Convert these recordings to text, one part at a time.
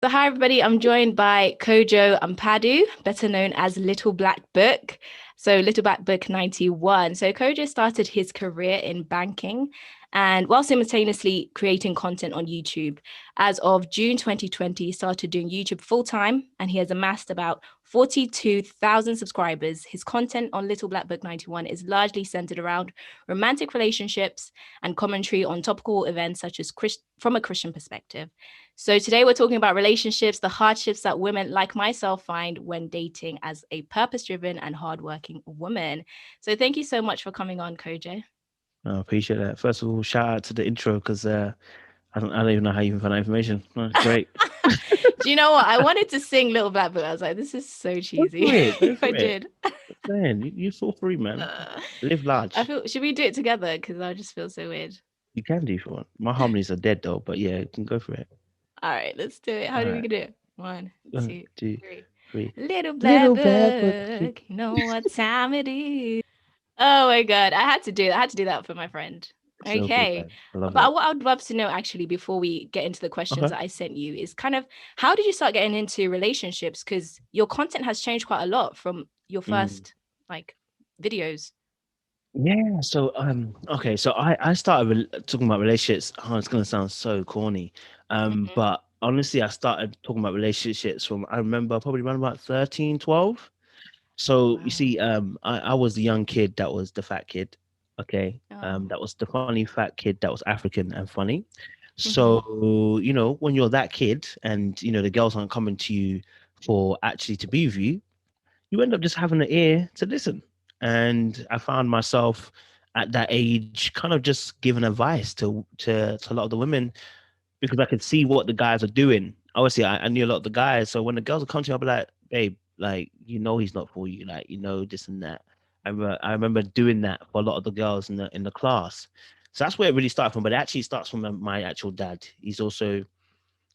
So hi everybody, I'm joined by Kojo and Padu, better known as Little Black Book. So Little Black Book 91. So Kojo started his career in banking and while simultaneously creating content on YouTube. As of June 2020, he started doing YouTube full time and he has amassed about 42,000 subscribers. His content on Little Black Book 91 is largely centered around romantic relationships and commentary on topical events such as from a Christian perspective. So today we're talking about relationships, the hardships that women like myself find when dating as a purpose-driven and hardworking woman. So thank you so much for coming on, Kojo. I appreciate that. First of all, shout out to the intro because I don't even know how you even find that information. Oh, great. Do you know what? I wanted to sing Little Black Book. I was like, this is so Go cheesy. for it. Go I for it. did. Man, you feel free, man. Uh, Live I large. feel, should we do it together? Because I just feel so weird. You can do if you want. My harmonies are dead though, but yeah, you can go for it. All right, let's do it. How All do we right. do it? One, 1, two, 2, three. 3. Little Black Little bad book. Book, you know what time it is. Oh my God. I had to do that. I had to do that for my friend. So good, Okay. man. I love But it. what I would love to know actually before we get into the questions Okay. that I sent you is kind of how did you start getting into relationships? Because your content has changed quite a lot from your Mm. first like videos. Yeah. So okay. So I started talking about relationships. Oh, it's gonna sound so corny. Mhm. But honestly, I started talking about relationships from I remember probably around about 13, 12. So you Wow. see, I was the young kid that was the fat kid. Okay. Oh. That was the funny fat kid that was African and funny. Hmm. So, when you're that kid and the girls aren't coming to you for actually to be with you, you end up just having an ear to listen. And I found myself at that age kind of just giving advice to a lot of the women because I could see what the guys are doing. Obviously, I knew a lot of the guys, so when the girls would come to me, I'd be like, "Babe, like he's not for you, like this and that." I remember doing that for a lot of the girls in the class. So that's where it really started from. But it actually starts from my actual dad. He's also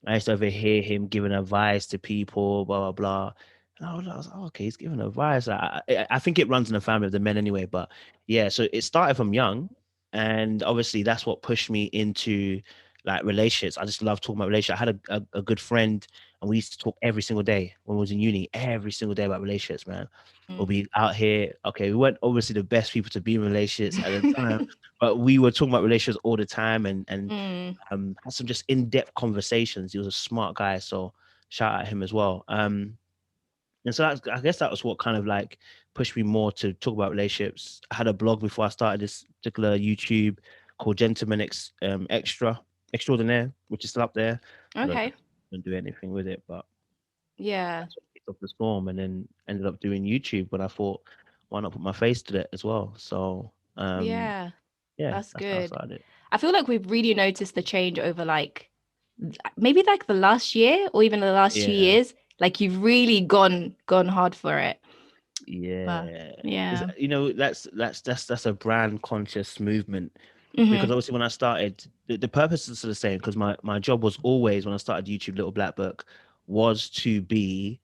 I used to overhear him giving advice to people, blah blah blah. And I was like, oh, okay, he's giving advice. I think it runs in the family of the men anyway. But yeah, so it started from young, and obviously that's what pushed me into like relationships. I just love talking about relationships. I had a good friend, and we used to talk every single day when we was in uni, every single day about relationships, man. We'll Mm. be out here. Okay, we weren't obviously the best people to be in relationships at the time, but we were talking about relationships all the time, and Mm. had some just in-depth conversations. He was a smart guy, so shout out him as well. And so I guess that was what kind of like pushed me more to talk about relationships. I had a blog before I started this particular YouTube called Extraordinaire, which is still up there. I Okay. don't do anything with it, but Yeah. that's what kicked off the storm, and then ended up doing YouTube. But I thought, why not put my face to it as well? So Yeah. yeah, That's that's how I good. started it. I feel like we've really noticed the change over like maybe like the last year or even the last two Yeah. years. Like you've really gone hard for it. But Yeah, because yeah. that's a brand conscious movement. Because Hmm. obviously, when I started, the purpose is the same. Because my job was always when I started YouTube, Little Black Book, was to be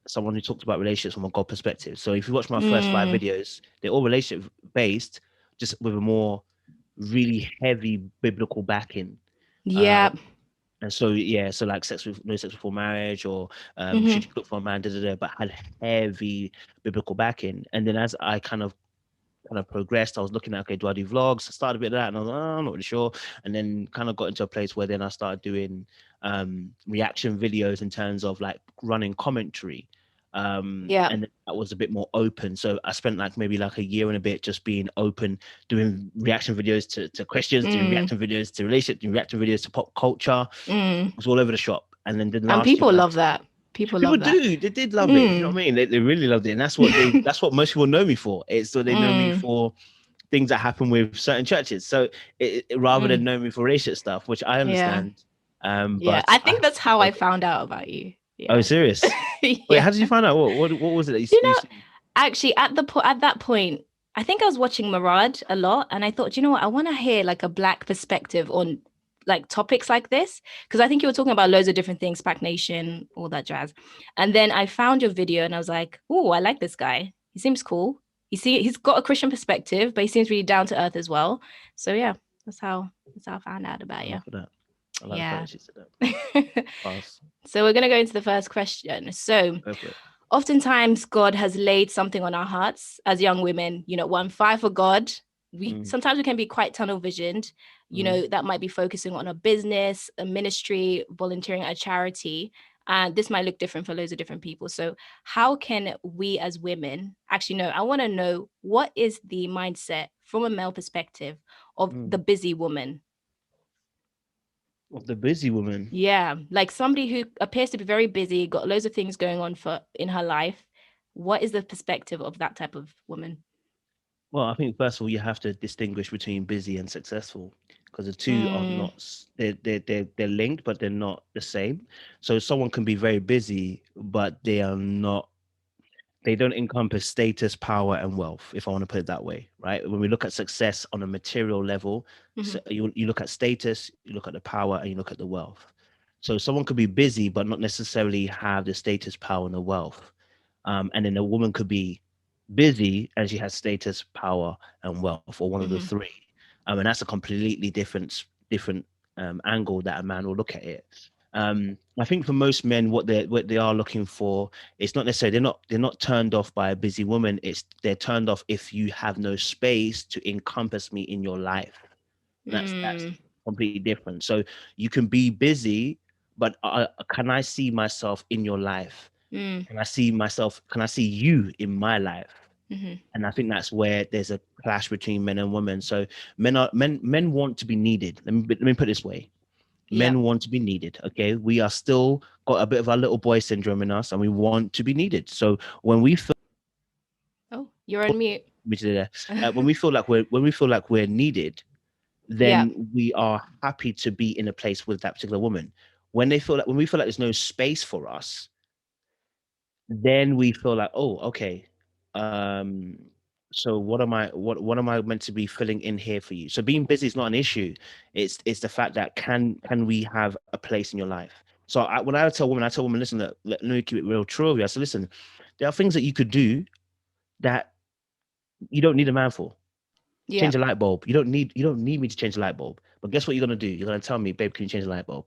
someone who talked about relationships from a God perspective. So if you watch my first five Mm, videos, they're all relationship based, just with a more really heavy biblical backing. yeah. Um, and so yeah, so like sex with no sex before marriage or should Hmm. you look for a man, da, da, da, but had heavy biblical backing. And then as I kind of progressed, I was looking at okay, do I do vlogs? I started a bit of that and I was like, oh, I'm not really sure. And then kind of got into a place where then I started doing reaction videos in terms of like running commentary. Yeah. And that was a bit more open. So I spent like maybe like a year and a bit just being open, doing reaction videos to questions, doing Mm, reaction videos to relationships, doing reaction videos to pop culture. mm. It was all over the shop. And then And last year, people love that. People people love that. they did love it. You know Mm. what I mean? They really loved it. And that's what most people know me for. It's so they know me Mm. for things that happen with certain churches. So rather than Mm. know me for relationship stuff, which I Yeah. understand. Yeah. But I think that's how I found out about you. oh, Yeah. serious? Wait, Yeah. how did you find out? What was it that You you know, see? actually, at that point, I think I was watching Murad a lot, and I thought, you know what, I want to hear like a black perspective on like topics like this because I think you were talking about loads of different things, Pac Nation, all that jazz. And then I found your video, and I was like, oh, I like this guy. He seems cool. He's got a Christian perspective, but he seems really down to earth as well. So yeah, that's how I found out about Oh, you. for that. I like the fact Yeah. that she said that. Pass. So we're going to go into the first question. So Go for it. oftentimes God has laid something on our hearts as young women, we're on fire for God. Mm, Sometimes we can be quite tunnel visioned, mm, that might be focusing on a business, a ministry, volunteering at a charity. And this might look different for loads of different people. So how can we as women actually know? I want to know, what is the mindset from a male perspective of the mm. busy woman? Of the busy woman. Yeah, like somebody who appears to be very busy, got loads of things going on for in her life. What is the perspective of that type of woman? Well, I think first of all you have to distinguish between busy and successful, because the two are Mm, not they're linked, but they're not the same. So someone can be very busy, but they don't encompass status, power, and wealth, if I want to put it that way, right? When we look at success on a material level, so mhm, you look at status, you look at the power, and you look at the wealth. So someone could be busy but not necessarily have the status, power, and the wealth. And then a woman could be busy and she has status, power, and wealth, or one of the mhm, three. And that's a completely different angle that a man will look at it. I think for most men, what they are looking for, it's not necessarily they're not turned off by a busy woman. It's they're turned off if you have no space to encompass me in your life. And that's mm, completely different. So you can be busy, but can I see myself in your life? mm, Can I see you in my life? mhm. And I think that's where there's a clash between men and women. So men want to be needed. Let me put it this way. Yeah. Men want to be needed. Okay. We are still got a bit of our little boy syndrome in us and we want to be needed. So when we feel Oh, you're on mute. when we feel like we're needed, Yeah. then we are happy to be in a place with that particular woman. When we feel like there's no space for us, then we feel like, oh, okay, um so what am I meant to be filling in here for you? So being busy is not an issue. It's the fact that can we have a place in your life? So when I tell women, listen, let me keep it real true with you. I said, listen, there are things that you could do that you don't need a man for. Yeah. Change a light bulb. You don't need me to change a light bulb, but guess what you're gonna do? You're gonna tell me, babe, can you change the light bulb?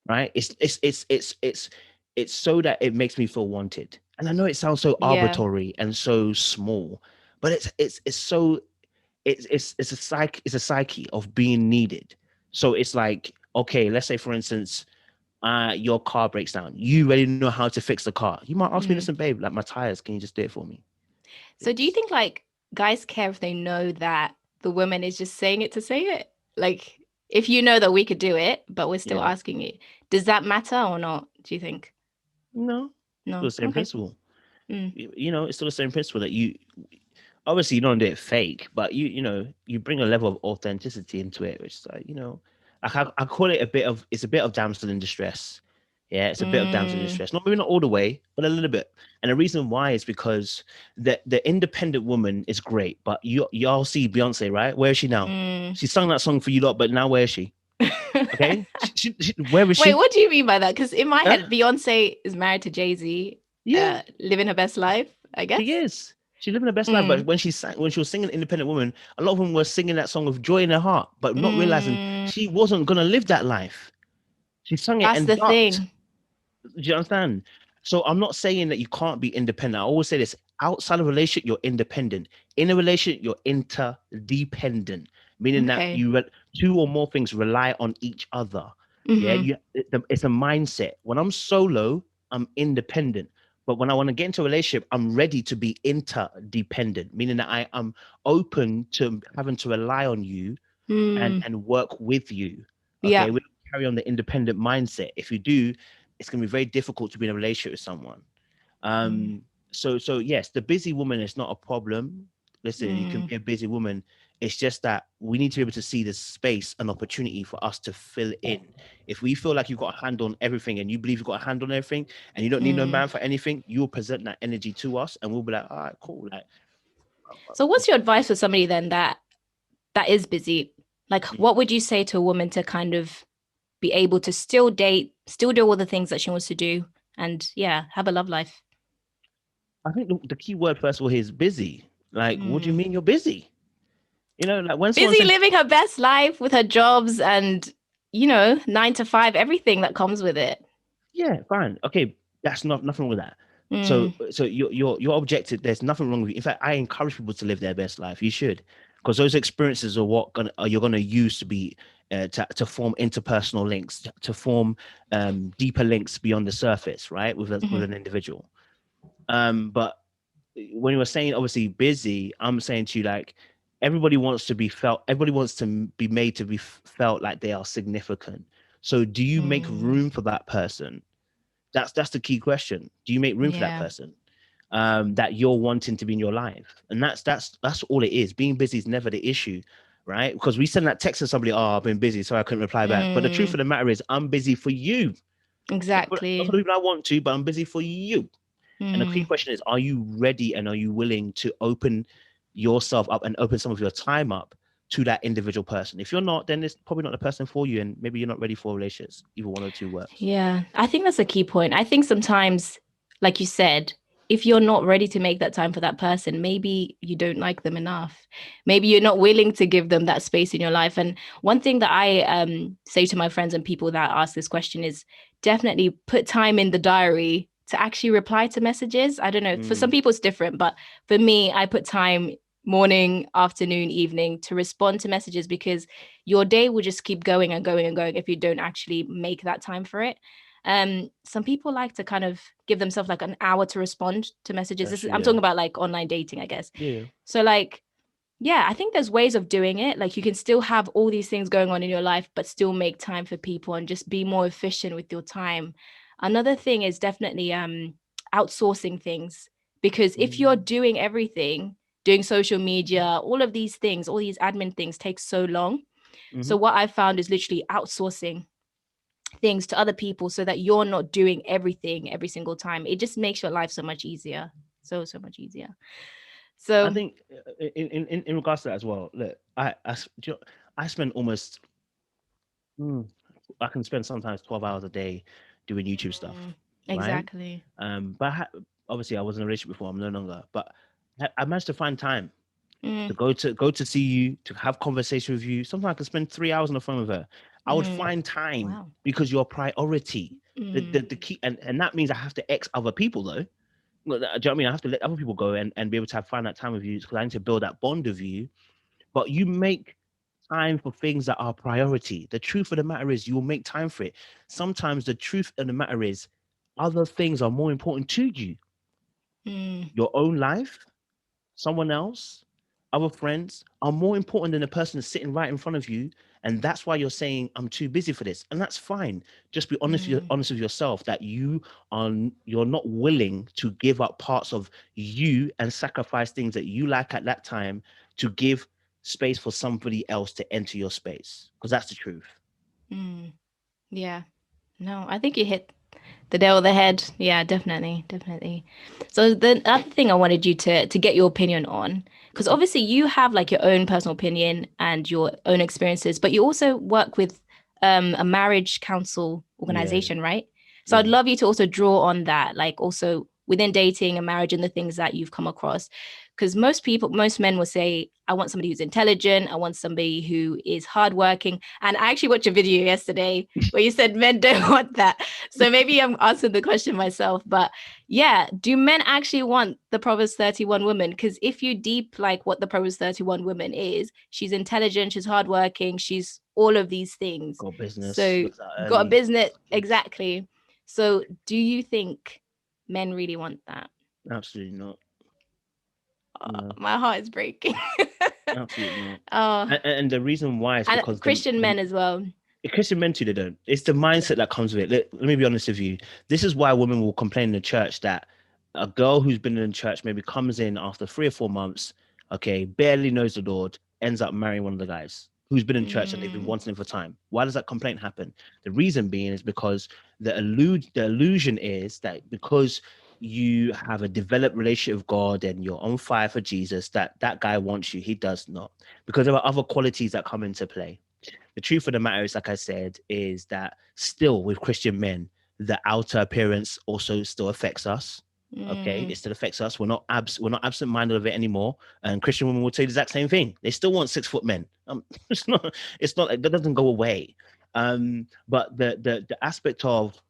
Right? It's so that it makes me feel wanted. And I know it sounds so Yeah. arbitrary and so small, but it's so it's a psyche of being needed. So it's like, okay, let's say for instance, your car breaks down. You already know how to fix the car. You might ask me, Mm. listen, babe, like my tires, can you just do it for me? So do you It's think like guys care if they know that the woman is just saying it to say it? Like if you know that we could do it, but we're still yeah, asking you, does that matter or not? Do you think? no, still No. the same Okay. principle. Mm. It's still the same principle that you obviously you don't do it fake, but you bring a level of authenticity into it, which is like, I call it it's a bit of damsel in distress. Yeah, it's a bit of damsel in Mm. distress. Not maybe not all the way, but a little bit. And the reason why is because the independent woman is great, but y'all see Beyonce, right? Where is she now? Mm. She sung that song for you lot, but now where is she? Okay, where is Wait, she? what do you mean by that? Because in my Huh? head, Beyonce is married to Jay-Z, Yeah, living her best life, I she guess. is. She's living her best life, but Mm. when she was singing Independent Woman, a lot of them were singing that song with joy in their heart, but not realizing Mm. she wasn't gonna live that life. She sung it That's and the ducked. thing. Do you understand? So I'm not saying that you can't be independent. I always say this: outside of a relationship, you're independent. In a relationship, you're interdependent, meaning that Okay. two or more things rely on each other. Yeah, Mm-hmm. it's a mindset. When I'm solo, I'm independent. But when I want to get into a relationship, I'm ready to be interdependent, meaning that I am open to having to rely on you and Mm. work with you. Yeah. Okay, we don't carry on the independent mindset. If you do, it's going to be very difficult to be in a relationship with someone. Mm. Um, so yes, the busy woman is not a problem. Listen, you can Mm. be a busy woman. It's just that we need to be able to see the space and opportunity for us to fill in. If we feel like you've got a hand on everything and you believe you've got a hand on everything and you don't need no Mm. man for anything, you'll present that energy to us and we'll be like, all right, cool. Like, So what's your advice for somebody then that is busy? Like what would you say to a woman to kind of be able to still date, still do all the things that she wants to do, and yeah, have a love life? I think the key word first of all here is busy. Like, what do you Mm. mean you're busy? Like when someone Busy says, living her best life with her jobs and 9 to 5, everything that comes with it. Yeah, fine. Okay, that's nothing wrong with that. So Mm, so your objective, there's nothing wrong with it. In fact, I encourage people to live their best life. You should, because those experiences are what you're gonna use to be to form interpersonal links, to form deeper links beyond the surface, right? With mhm. an individual. But when you were saying obviously busy, I'm saying to you like everybody wants to be felt, everybody wants to be made to be felt like they are significant. So do you make Mm, room for that person? That's the key question. Do you make room for that yeah. person that you're wanting to be in your life? And that's all it is. Being busy is never the issue, right? Because we send that text to somebody, oh, I've been busy, so I couldn't reply back. But the truth Mm, of the matter is, I'm busy for you. Not for exactly. the people I want to, but I'm busy for you. And the key Mm, question is, are you ready and are you willing to open yourself up and open some of your time up to that individual person? If you're not, then it's probably not the person for you, and maybe you're not ready for relationships. Either one or two works. yeah, I think that's a key point. I think sometimes, like you said, if you're not ready to make that time for that person, maybe you don't like them enough. Maybe you're not willing to give them that space in your life. And one thing that I say to my friends and people that ask this question is definitely put time in the diary to actually reply to messages. I don't know, for some Mm, people it's different, but for me, I put time morning, afternoon, evening to respond to messages because your day will just keep going and going and going if you don't actually make that time for it. Some people like to kind of give themselves like an hour to respond to messages. that's true. I'm Yeah. talking about like online dating, I guess. Yeah. So like, yeah, I think there's ways of doing it. Like you can still have all these things going on in your life, but still make time for people and just be more efficient with your time. Another thing is definitely outsourcing things, because if you're Mm, doing everything, doing social media, all of these things, all these admin things take so long. So mhm. what I found is literally outsourcing things to other people so that you're not doing everything every single time. It just makes your life so much easier. So much easier. I So think in regards to that as well. Look, I spend almost mm, I can spend sometimes 12 hours a day doing YouTube stuff, mm, right? exactly. But obviously I was in a relationship before. I'm no longer, but I managed to find time to Mm, go to see you, to have conversation with you. Sometimes I could spend 3 hours on the phone with her. I would mm, find time wow. because you're a priority. The Mm, key, and that means I have to X other people though. Well, do you know what I mean? I have to let other people go and be able to find that time with you because I need to build that bond with you. But you make time for things that are priority. The truth of the matter is, you will make time for it. Sometimes the truth of the matter is, other things are more important to you. mm, Your own life, someone else, other friends are more important than the person that's sitting right in front of you. And that's why you're saying, I'm too busy for this. And that's fine. Just be honest, mm, honest with yourself that you're not willing to give up parts of you and sacrifice things that you like at that time to give space for somebody else to enter your space. Because that's the truth. mm. Yeah. No, I think you hit the nail on the head. Yeah, definitely, definitely. So the other thing I wanted you to get your opinion on, because Mhm. obviously you have like your own personal opinion and your own experiences, but you also work with a marriage counsel Yeah, organization, right? So I'd yeah. love you to also draw on that, like also within dating and marriage and the things that you've come across. Because most men will say, I want somebody who's intelligent, I want somebody who is hardworking. And I actually watched a video yesterday where you said men don't want that. So maybe I'm answering the question myself, but yeah, do men actually want the Proverbs 31 woman? Because if you deep like what the Proverbs 31 woman is, she's intelligent, she's hardworking, she's all of these things. Got business, So looks out got a early, business, kids. exactly. So do you think men really want that? Absolutely not. Oh, No, my heart is breaking. absolutely not. Oh, And the reason why is and because Christian the men as well. Christian men too, they don't. It's the mindset that comes with it. Let me be honest with you. This is why women will complain in the church that a girl who's been in church maybe comes in after 3 or 4 months, okay, barely knows the Lord, ends up marrying one of the guys who's been in church and they've been Mm, wanting him for time. Why does that complaint happen? The reason being is because the illusion is that because you have a developed relationship with God and you're on fire for Jesus, that guy wants you. He does not, because there are other qualities that come into play. The truth of the matter is, like I said, is that still with Christian men, the outer appearance also still affects us. Okay, mm, it still affects us. We're not absent minded of it anymore. And Christian women will tell you the exact same thing. They still want 6 foot men. It's not that doesn't go away. But the aspect of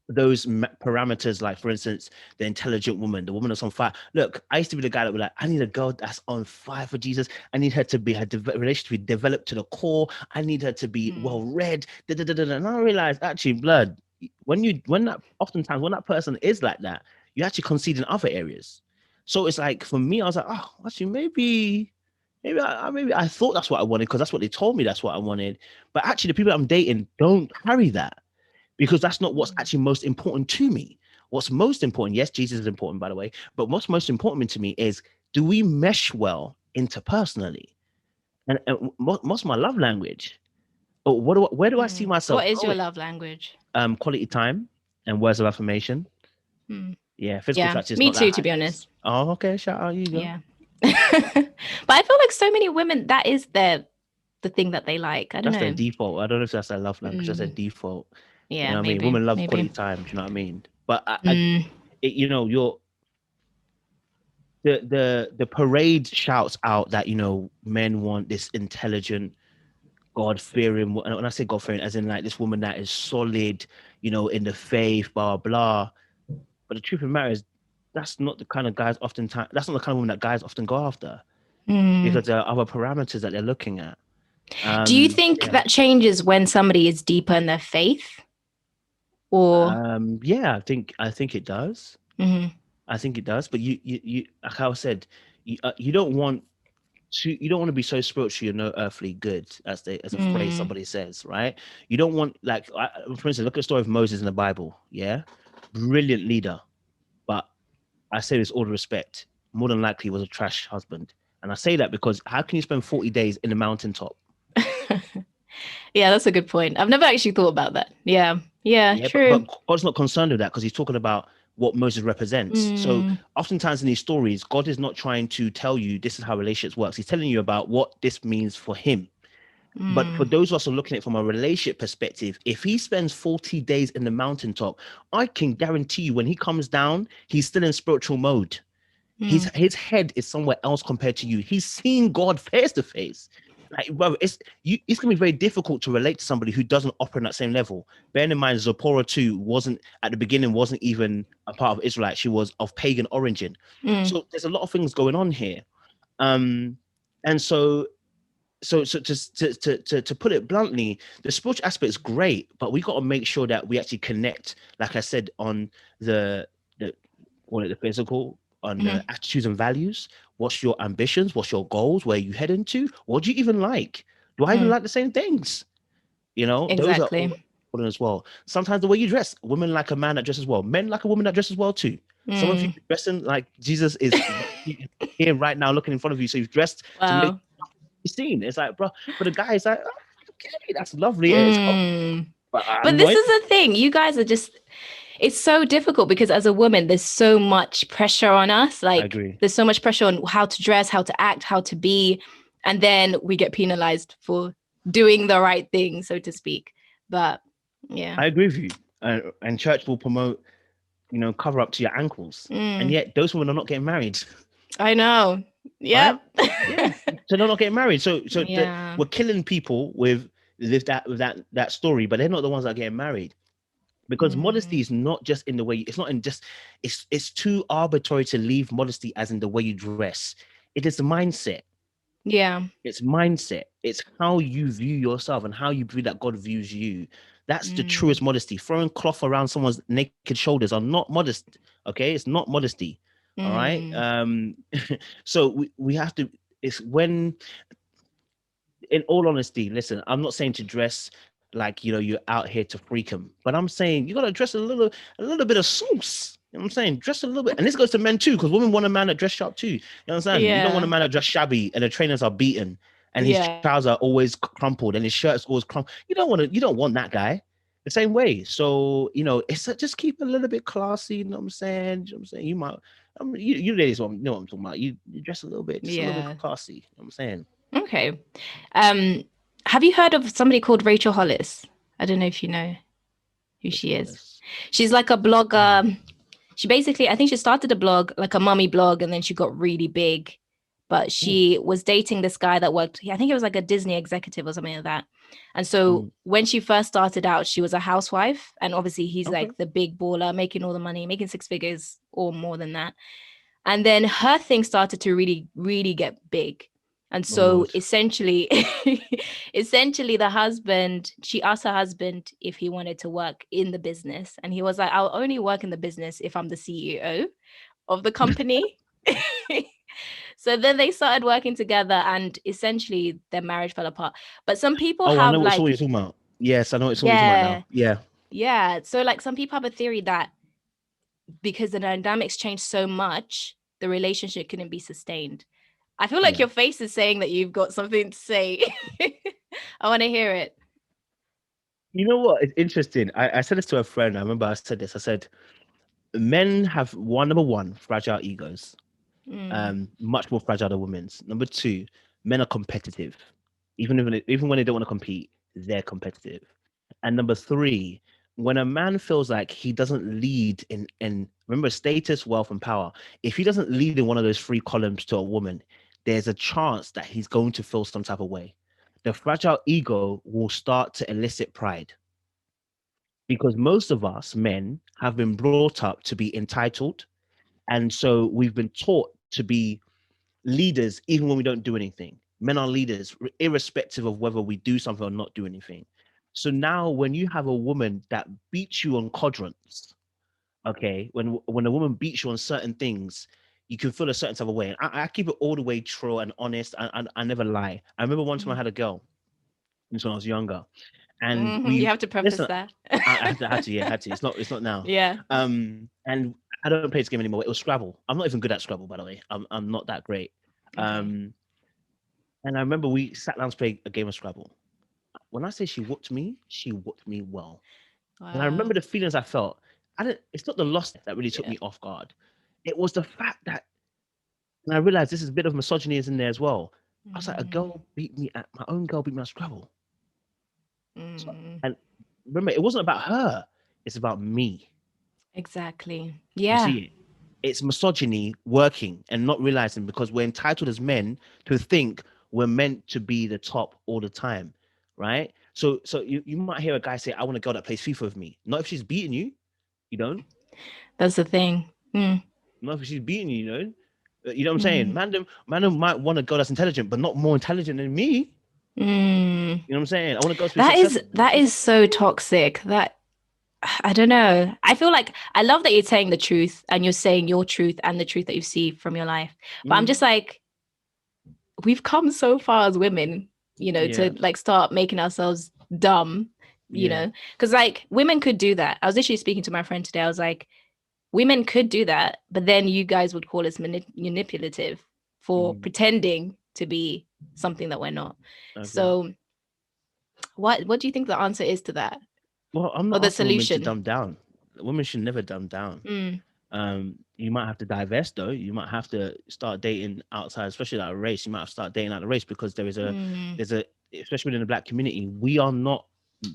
those parameters, like for instance, the intelligent woman, the woman that's on fire. Look, I used to be the guy that would like, I need a girl that's on fire for Jesus. I need her to be her relationship to be developed to the core. I need her to be well read. And I realized actually, blood, when that person is like that, you actually concede in other areas. So it's like for me, I was like, oh, actually, maybe I thought that's what I wanted because that's what they told me that's what I wanted. But actually, the people I'm dating don't carry that, because that's not what's actually most important to me. What's most important, yes, Jesus is important, by the way, but what's most important to me is, do we mesh well interpersonally? And what's my love language? Or where do I see myself What is your going? love language? Quality time and words of affirmation. Yeah, physical Yeah, touch is me not that too, to high. be honest. Oh, okay, shout out, you go. Yeah. But I feel like so many women, that is the thing that they like. I don't That's their know. default. I don't know if that's their love language. That's their default. You Yeah, know what I mean? maybe. Women love quality time. Do you know what I mean? But you know, the parade shouts out that, you know, men want this intelligent, God-fearing, and when I say God-fearing, as in like this woman that is solid, you know, in the faith, blah blah. But the truth of the matter is, that's not the kind of guys oftentimes. That's not the kind of woman that guys often go after, because there are other parameters that they're looking at. Do you think that changes when somebody is deeper in their faith? Or yeah, I think it does. I think it does. But you like I said, you don't want to be so spiritual you're no earthly good, as a phrase somebody says, right? You don't want, like, for instance, look at the story of Moses in the Bible. Yeah, brilliant leader, but I say this all the respect, more than likely was a trash husband. And I say that because how can you spend 40 days in the mountaintop? Yeah, that's a good point. I've never actually thought about that. Yeah, true. But God's not concerned with that, because he's talking about what Moses represents. So oftentimes in these stories, God is not trying to tell you this is how relationships works. He's telling you about what this means for him. But for those of us who are looking at it from a relationship perspective, if he spends 40 days in the mountaintop, I can guarantee you when he comes down, he's still in spiritual mode. His head is somewhere else compared to you. He's seeing God face to face. Like, bro, it's gonna be very difficult to relate to somebody who doesn't operate on that same level. Bearing in mind, Zipporah too wasn't even a part of Israelite. She was of pagan origin. So there's a lot of things going on here. And so to put it bluntly, the spiritual aspect is great, but we got to make sure that we actually connect, like I said, on the physical, on the attitudes and values. What's your ambitions? What's your goals? Where are you heading to? What do you even like? Do I even like the same things? You know, Exactly. Those are important as well. Sometimes the way you dress, women like a man that dresses well. Men like a woman that dresses well too. Some of you dressing like Jesus is here right now, looking in front of you. So you've dressed to make you seen. It's like, bro, but the guy is like, oh, okay, that's lovely. But this is the thing. You guys are just, it's so difficult because as a woman, there's so much pressure on us. Like, I agree. There's so much pressure on how to dress, how to act, how to be. And then we get penalized for doing the right thing, so to speak. But yeah. I agree with you. And church will promote, you know, cover up to your ankles. And yet those women are not getting married. I know. Yep. Right? Yeah. So they're not getting married. So we're killing people with that story, but they're not the ones that are getting married. Because modesty is not just in the way, it's not in just, it's too arbitrary to leave modesty as in the way you dress. It is the mindset. Yeah. It's mindset. It's how you view yourself and how you view that God views you. That's the truest modesty. Throwing cloth around someone's naked shoulders are not modest. Okay, it's not modesty. All right. So we have to. It's when, in all honesty, listen. I'm not saying to dress like, you know, you're out here to freak them, but I'm saying you gotta dress a little bit of sauce. You know what I'm saying? Dress a little bit, and this goes to men too, because women want a man that dress sharp too. You understand? You don't want a man that dress shabby and the trainers are beaten and his trousers are always crumpled and his shirt is always crumpled. You don't want that guy. The same way. So, you know, it's just keep it a little bit classy. You know what I'm saying? You know what I'm saying? You might, you ladies know what I'm talking about. You dress a little bit, just a little bit classy. You know what I'm saying? Okay. Have you heard of somebody called Rachel Hollis? I don't know if you know who she is. She's like a blogger. She basically, I think she started a blog, like a mummy blog, and then she got really big. But she was dating this guy that worked, I think it was like a Disney executive or something like that. And so Mm. when she first started out, she was a housewife. And obviously he's Okay. like the big baller, making all the money, making six figures or more than that. And then her thing started to really, really get big. And Oh so Lord. essentially, essentially the husband, she asked her husband if he wanted to work in the business. And he was like, I'll only work in the business if I'm the CEO of the company. So then they started working together and essentially their marriage fell apart. But some people Oh, I know have what like, you're talking about. Yes, I know what you're talking about yeah, now. Yeah. yeah. So like some people have a theory that because the dynamics changed so much, the relationship couldn't be sustained. I feel like Yeah. your face is saying that you've got something to say. I want to hear it. You know what? It's interesting. I said this to a friend. I remember I said this. I said, men have number one, fragile egos. Mm, Much more fragile than women's. Number two, men are competitive. Even when they don't want to compete, they're competitive. And number three, when a man feels like he doesn't lead in remember status, wealth, and power, if he doesn't lead in one of those three columns to a woman, there's a chance that he's going to feel some type of way. The fragile ego will start to elicit pride because most of us men have been brought up to be entitled. And so we've been taught to be leaders even when we don't do anything. Men are leaders, irrespective of whether we do something or not do anything. So now, when you have a woman that beats you on quadrants, okay, when a woman beats you on certain things, you can feel a certain type of way. I keep it all the way true and honest. I never lie. I remember one time I mm, had a girl, this when I was younger, and you we have to preface listen. that. Yeah, had to. It's not now. Yeah. And I don't play this game anymore. It was Scrabble. I'm not even good at Scrabble, by the way. I'm not that great. Okay. Um, and I remember we sat down to play a game of Scrabble. When I say she whooped me well. And I remember Wow. the feelings I felt. I didn't. It's not the loss that really took Yeah. me off guard. It was the fact that, and I realized this is a bit of misogyny is in there as well. I was like, Mm, my own girl beat me at Scrabble. So, mm, and remember, it wasn't about her. It's about me. exactly. You Yeah. see it? It's misogyny working and not realizing because we're entitled as men to think we're meant to be the top all the time, right? So you might hear a guy say, I want a girl that plays FIFA with me. Not if she's beating you, you don't. That's the thing. Mm, Not if she's beating you, you know. You know what I'm saying? mm, Man might want a girl that's intelligent, but not more intelligent than me. mm. You know what I'm saying? I want a girl to be That is successful. that is so toxic. That I don't know. I feel like I love that you're saying the truth and you're saying your truth and the truth that you see from your life. But I'm Mm, just like, we've come so far as women, yeah, to like start making ourselves dumb, yeah. because like women could do that. I was literally speaking to my friend today. I was like, women could do that, but then you guys would call us manipulative for Mm, pretending to be something that we're not. I agree. So, what do you think the answer is to that, Well, I'm or not the asking women to solution? dumb down. Women should never dumb down. Mm, You might have to divest though. You might have to start dating outside, especially like a race. You might have to start dating out the race because mm, there's a especially within the black community, we are not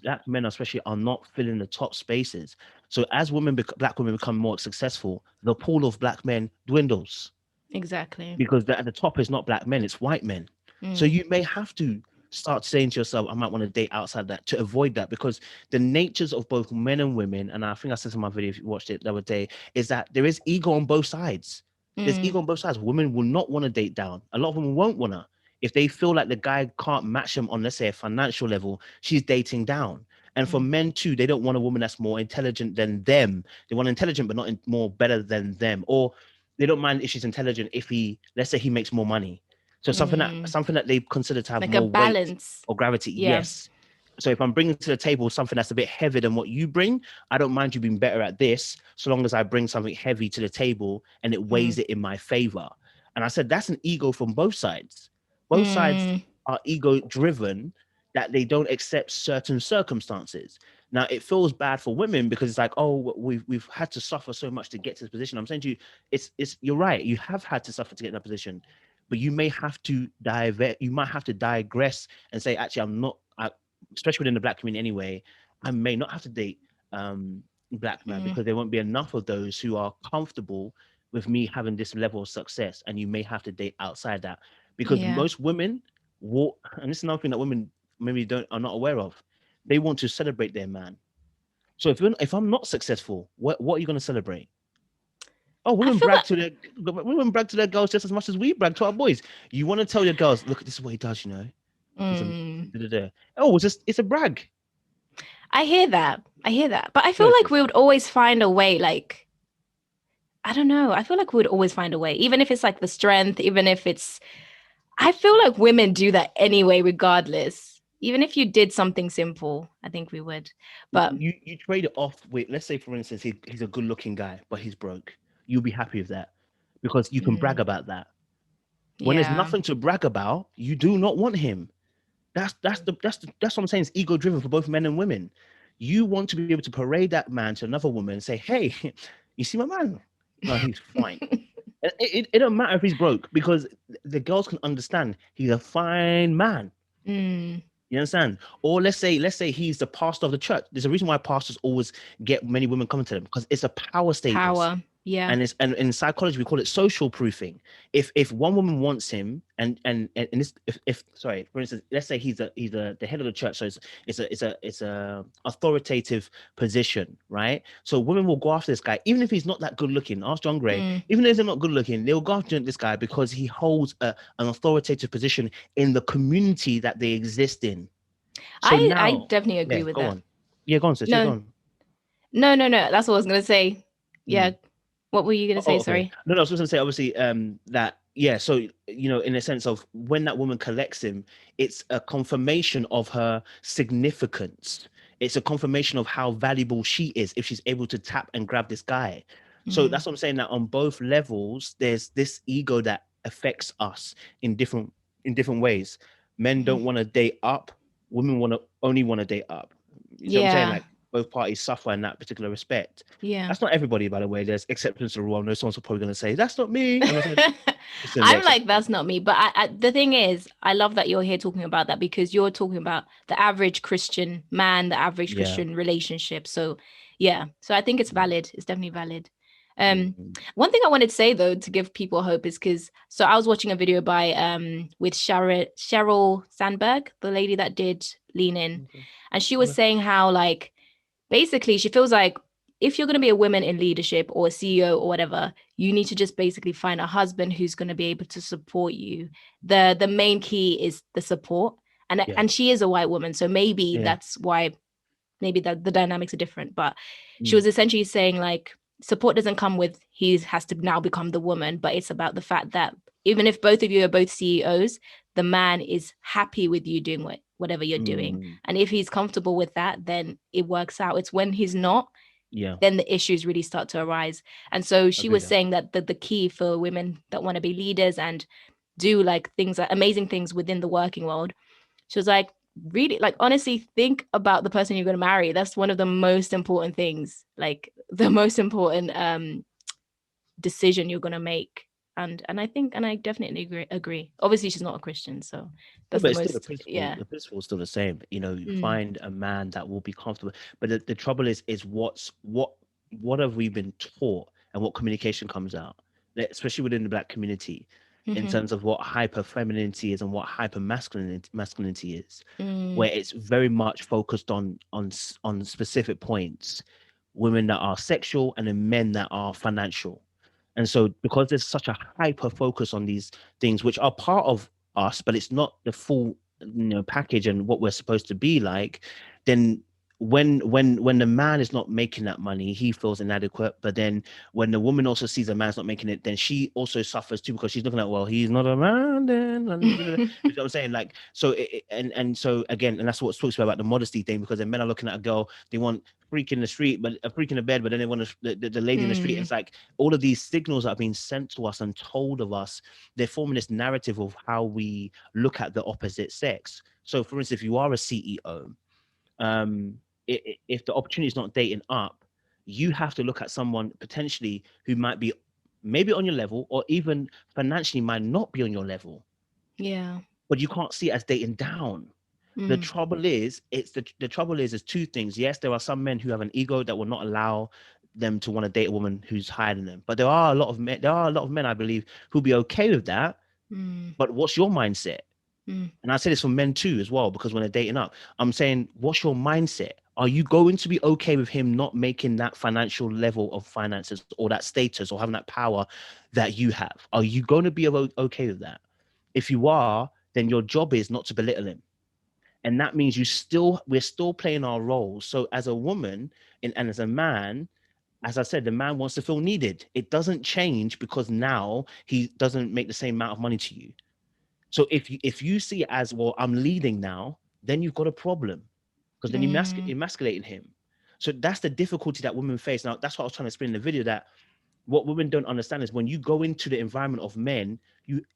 black men especially are not filling the top spaces. So as black women become more successful, the pool of black men dwindles exactly. because at the top is not black men, it's white men. So Mm, you may have to start saying to yourself, I might want to date outside that to avoid that because the natures of both men and women, and I think I said in my video if you watched it the other day, is that there is ego on both sides. There's mm, ego on both sides. Women will not want to date down. A lot of them won't want to. If they feel like the guy can't match them on, let's say, a financial level, she's dating down. And for mm, men too, they don't want a woman that's more intelligent than them. They want intelligent, but not more better than them. Or they don't mind if she's intelligent if let's say he makes more money. So mm. something that they consider to have Like a more weight balance. or gravity, Yeah. yes. So if I'm bringing to the table something that's a bit heavier than what you bring, I don't mind you being better at this, so long as I bring something heavy to the table and it weighs Mm, it in my favor. And I said that's an ego from both sides. Both sides mm, are ego driven that they don't accept certain circumstances. Now it feels bad for women because it's like, oh, we've had to suffer so much to get to this position. I'm saying to you, it's you're right. You have had to suffer to get in that position, but you may have to you might have to digress and say, actually, especially within the black community anyway, I may not have to date black men mm. because there won't be enough of those who are comfortable with me having this level of success, and you may have to date outside that because Yeah. most women walk, and this is another thing that women maybe don't are not aware of. They want to celebrate their man. So if I'm not successful, what are you going to celebrate? Oh, I feel women brag to their girls just as much as we brag to our boys. You want to tell your girls, look, this is what he does. He's a like, da-da-da. Oh, it's a brag. I hear that. I hear that. But I No, feel like we would always find a way, like, I don't know. I feel like we would always find a way, even if it's like the strength, even if it's, I feel like women do that anyway, regardless. Even if you did something simple, I think we would. But you trade it off with, let's say, for instance, he's a good looking guy, but he's broke. You'll be happy with that because you can brag mm, about that. When there's yeah, nothing to brag about, you do not want him. That's what I'm saying. It's ego driven for both men and women. You want to be able to parade that man to another woman and say, "Hey, you see my man? No, he's fine." It don't matter if he's broke because the girls can understand he's a fine man. mm, You understand? Or let's say he's the pastor of the church. There's a reason why pastors always get many women coming to them because it's a power status. power. Yeah. And it's and in psychology we call it social proofing. If one woman wants him and this if sorry, for instance, let's say he's the head of the church, so it's a authoritative position, right? So women will go after this guy even if he's not that good looking. Ask John Gray. Mm. Even if they're not good looking, they'll go after this guy because he holds an authoritative position in the community that they exist in. So I now, definitely agree yeah, with go that. on. Yeah, go on, sis. Yeah, go No, on. no. That's what I was gonna say. Yeah. Mm. What were you gonna say? Oh, okay. Sorry. No, I was just gonna say, obviously, that yeah. So in a sense of when that woman collects him, it's a confirmation of her significance. It's a confirmation of how valuable she is if she's able to tap and grab this guy. So Mm, that's what I'm saying. That on both levels, there's this ego that affects us in different ways. Men mhm. don't want to date up. Women only want to date up. You see what I'm saying? Yeah. Like both parties suffer in that particular respect. Yeah. That's not everybody, by the way. There's exceptions to the rule. I know someone's probably going to say, that's not me. I'm going to say, listen, the I'm like, exception. that's not me. But the thing is, I love that you're here talking about that because you're talking about the average Christian man, the average Yeah. Christian relationship. So, yeah. So I think it's Mm, valid. It's definitely valid. Um, mm, One thing I wanted to say though to give people hope is because so I was watching a video by with Cheryl Sandberg, the lady that did Lean In, okay, and she was okay. saying how like basically she feels like if you're going to be a woman in leadership or a CEO or whatever, you need to just basically find a husband who's going to be able to support you. The main key is the support. Yeah. And she is a white woman, so maybe Yeah. that's why maybe that the dynamics are different. But she Mm, was essentially saying like support doesn't come with he has to now become the woman, but it's about the fact that even if both of you are both CEOs, the man is happy with you doing whatever you're doing. mm, And if he's comfortable with that, then it works out. It's when he's not, yeah. then the issues really start to arise. And so she Agree was that. saying that the key for women that want to be leaders and do like things, amazing things within the working world, she was like, really, like, honestly, think about the person you're going to marry. That's one of the most important things, like the most important decision you're going to make. And I think, and I definitely agree. Obviously, she's not a Christian, so No, that's but the it's still the most, principle. yeah. The principle is still the same. You Mm, find a man that will be comfortable. But the trouble is what have we been taught and what communication comes out, especially within the black community, in mm-hmm, terms of what hyper femininity is and what hyper masculinity is, mm, where it's very much focused on specific points, women that are sexual and then men that are financial. And so because there's such a hyper focus on these things which are part of us, but it's not the full package and what we're supposed to be like, then when the man is not making that money, he feels inadequate. But then when the woman also sees a man's not making it, then she also suffers too because she's looking at, well, he's not a man then. And you know what I'm saying? Like, so and so again, and that's what talks about the modesty thing, because then men are looking at a girl, they want freak in the street, but a freak in the bed, but then they want the lady in the street. mm, It's like all of these signals that are being sent to us and told of us, they're forming this narrative of how we look at the opposite sex. So for instance, if you are a CEO, if the opportunity is not dating up, you have to look at someone potentially who might be maybe on your level or even financially might not be on your level, yeah. but you can't see it as dating down. The Mm, trouble is, the trouble is two things. Yes, there are some men who have an ego that will not allow them to want to date a woman who's higher than them. But there are a lot of men, I believe, who'll be okay with that. mm, But what's your mindset? And I say this for men too as well, because when they're dating up, I'm saying, what's your mindset? Are you going to be okay with him not making that financial level of finances or that status or having that power that you have? Are you going to be okay with that? If you are, then your job is not to belittle him. And that means we're still playing our roles. So as a woman and as a man, as I said, the man wants to feel needed. It doesn't change because now he doesn't make the same amount of money to you. So if you see it as, well, I'm leading now, then you've got a problem, because then you're emasculating him. So that's the difficulty that women face. Now, that's what I was trying to explain in the video, that what women don't understand is when you go into the environment of men,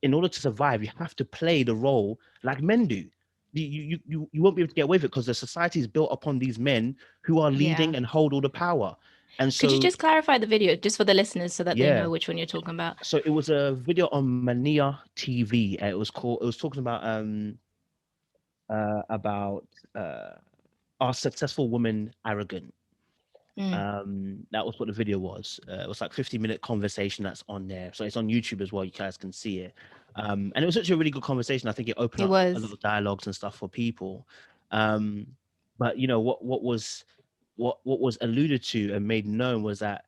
in order to survive, you have to play the role like men do. You won't be able to get away with it because the society is built upon these men who are leading and hold all the power. And Could you so, just clarify the video just for the listeners so that they yeah. know which one you're talking about? So it was a video on Mania TV. It was talking about are successful women arrogant. That was what the video was. It was like 50-minute conversation that's on there. So it's on YouTube as well. You guys can see it. And it was actually a really good conversation. I think it opened It up a lot was. of dialogues and stuff for people. But you know what was alluded to and made known was that,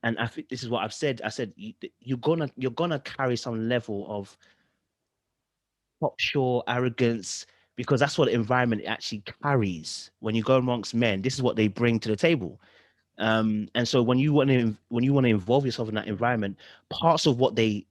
and I think this is what I've said. I said you're gonna carry some level of cocksure arrogance, because that's what the environment actually carries. When you go amongst men, this is what they bring to the table. And so when you want to involve yourself in that environment, parts of what they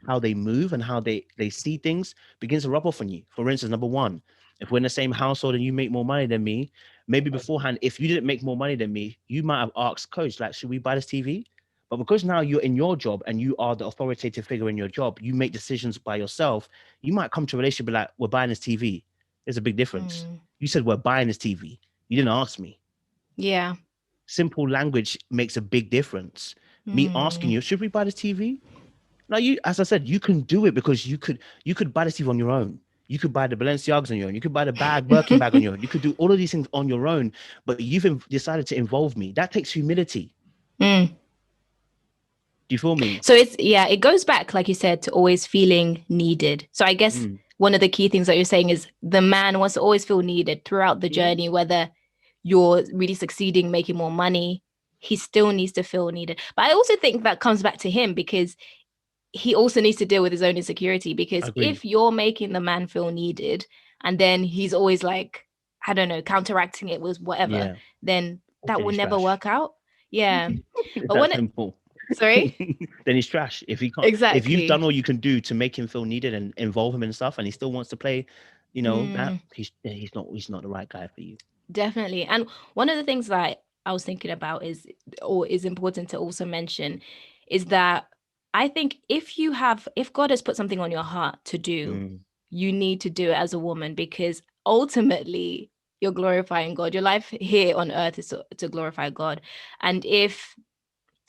how they move and how they see things begins to rub off on you. For instance, number one, if we're in the same household and you make more money than me, maybe beforehand, if you didn't make more money than me, you might have asked coach, like, should we buy this TV? But because now you're in your job and you are the authoritative figure in your job, you make decisions by yourself. You might come to a relationship and be like, we're buying this TV. There's a big difference. You said we're buying this TV. You didn't ask me. Yeah. Simple language makes a big difference. Me asking you, should we buy this TV? Now, you, as I said, you can do it because you could buy the TV on your own. You could buy the Balenciagas on your own. You could buy the Birkin bag on your own. You could do all of these things on your own, but you've decided to involve me. That takes humility. Do you feel me? So it goes back, like you said, to always feeling needed. So I guess one of the key things that you're saying is the man wants to always feel needed throughout the journey, whether you're really succeeding, making more money, he still needs to feel needed. But I also think that comes back to him, because he also needs to deal with his own insecurity, because if you're making the man feel needed and then he's always like, I don't know, counteracting it with whatever, then that will never work out. Yeah. But That's simple. Sorry? Then he's trash. If he can't, if you've done all you can do to make him feel needed and involve him in stuff, and he still wants to play, you know, that he's not the right guy for you. Definitely. And one of the things that I was thinking about is important to also mention is that I think if God has put something on your heart to do, you need to do it as a woman, because ultimately you're glorifying God. Your life here on earth is to glorify God. And if,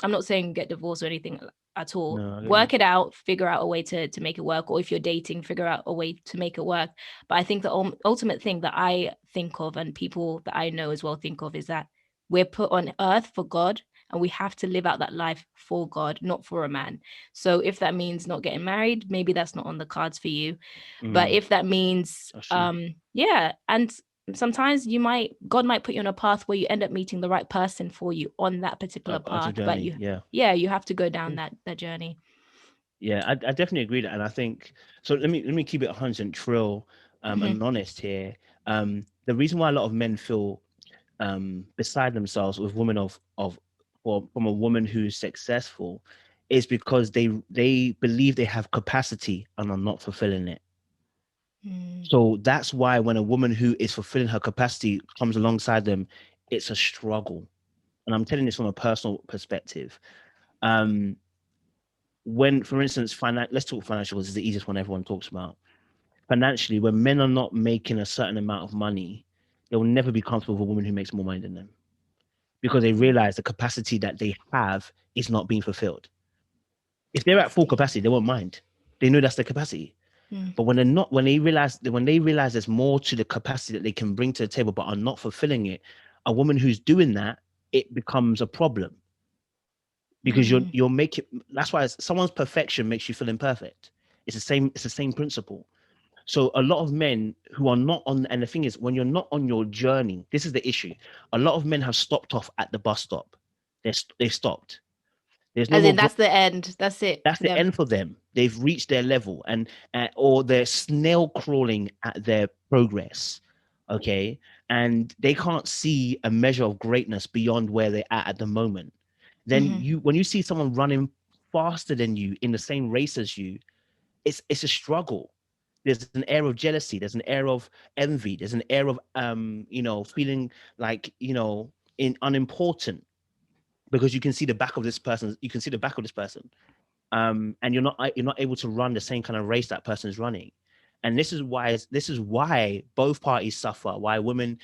I'm not saying get divorced or anything at all, work it out, figure out a way to make it work. Or if you're dating, figure out a way to make it work. But I think the ultimate thing that I think of, and people that I know as well think of, is that we're put on earth for God, and we have to live out that life for God, not for a man. So if that means not getting married, maybe that's not on the cards for you. But if that means and sometimes God might put you on a path where you end up meeting the right person for you on that particular path. But you have to go down that journey. Yeah, I definitely agree that, and I think so. Let me keep it 100% trill and honest here. The reason why a lot of men feel beside themselves with women or from a woman who's successful is because they believe they have capacity and are not fulfilling it. So that's why when a woman who is fulfilling her capacity comes alongside them, it's a struggle. And I'm telling this from a personal perspective. When, for instance, let's talk financial, this is the easiest one everyone talks about. Financially, when men are not making a certain amount of money, they'll never be comfortable with a woman who makes more money than them, because they realize the capacity that they have is not being fulfilled. If they're at full capacity, they won't mind. They know that's the capacity. But when they're not, when they realize there's more to the capacity that they can bring to the table, but are not fulfilling it, a woman who's doing that, it becomes a problem. Because you're making, that's why someone's perfection makes you feel imperfect. It's the same principle. So a lot of men who are not on, and the thing is, when you're not on your journey, this is the issue. A lot of men have stopped off at the bus stop. They've stopped. There's no As more in, growth. that's the end. That's it That's for the them. end for them. They've reached their level, and or they're snail crawling at their progress. Okay, and they can't see a measure of greatness beyond where they're at the moment. Then Hmm. when you see someone running faster than you in the same race as you, it's a struggle. There's an air of jealousy. There's an air of envy. There's an air of feeling like unimportant, because you can see the back of this person. You can see the back of this person, and you're not able to run the same kind of race that person is running. And this is why both parties suffer. Why women